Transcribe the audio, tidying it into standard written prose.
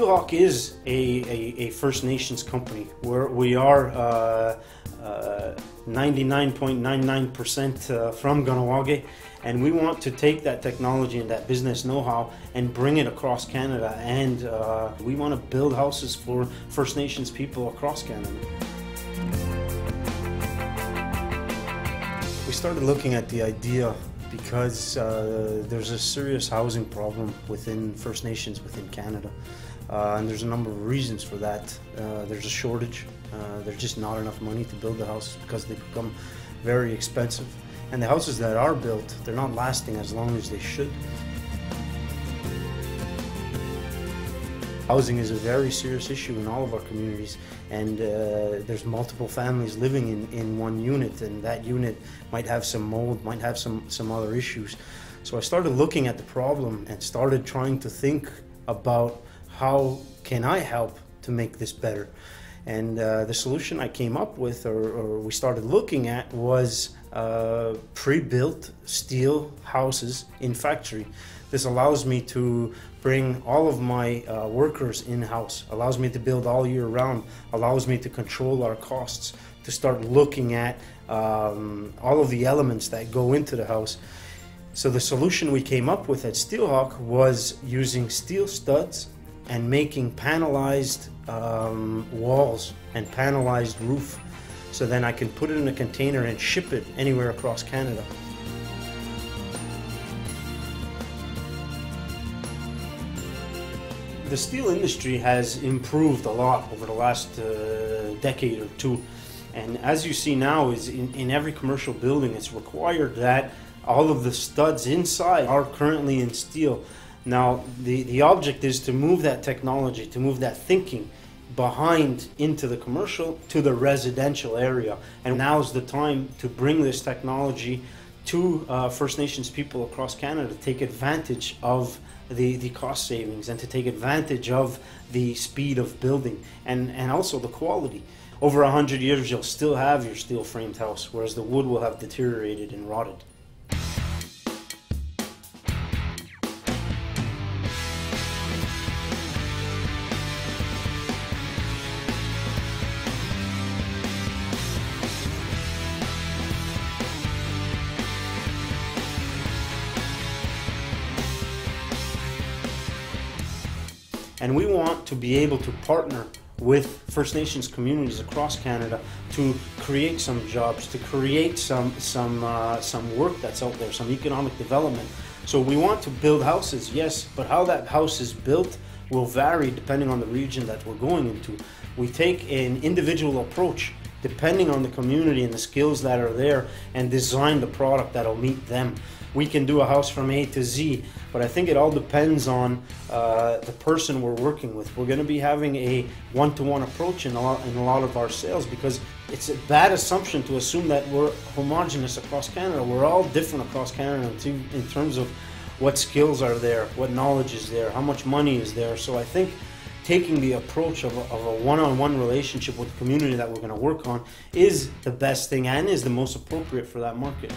Steelhaw is a First Nations company. We are 99.99% from Kahnawake, and we want to take that technology and that business know-how and bring it across Canada, and we want to build houses for First Nations people across Canada. We started looking at the idea because there's a serious housing problem within First Nations within Canada, and there's a number of reasons for that. There's a shortage. There's just not enough money to build the houses because they become very expensive, and the houses that are built, they're not lasting as long as they should. Housing is a very serious issue in all of our communities, and there's multiple families living in one unit, and that unit might have some mold, might have some other issues. So I started looking at the problem and started trying to think about how can I help to make this better. And the solution I came up with, or we started looking at, was pre-built steel houses in factory. This allows me to bring all of my workers in-house, allows me to build all year round, allows me to control our costs, to start looking at all of the elements that go into the house. So the solution we came up with at Steelhaw was using steel studs and making panelized walls and panelized roof, so then I can put it in a container and ship it anywhere across Canada. The steel industry has improved a lot over the last decade or two, and as you see now is in every commercial building it's required that all of the studs inside are currently in steel. Now the object is to move that technology, to move that thinking behind into the commercial to the residential area, and now's the time to bring this technology to First Nations people across Canada to take advantage of the cost savings and to take advantage of the speed of building and also the quality. Over 100 years you'll still have your steel framed house, whereas the wood will have deteriorated and rotted. And we want to be able to partner with First Nations communities across Canada to create some jobs, to create some work that's out there, some economic development. So we want to build houses, yes, but how that house is built will vary depending on the region that we're going into. We take an individual approach depending on the community and the skills that are there, and design the product that'll meet them. We can do a house from A to Z, but I think it all depends on the person we're working with. We're going to be having a one-to-one approach in a lot of our sales, because it's a bad assumption to assume that we're homogenous across Canada. We're all different across Canada in terms of what skills are there, what knowledge is there, how much money is there. So I think taking the approach of a one-on-one relationship with the community that we're going to work on is the best thing and is the most appropriate for that market.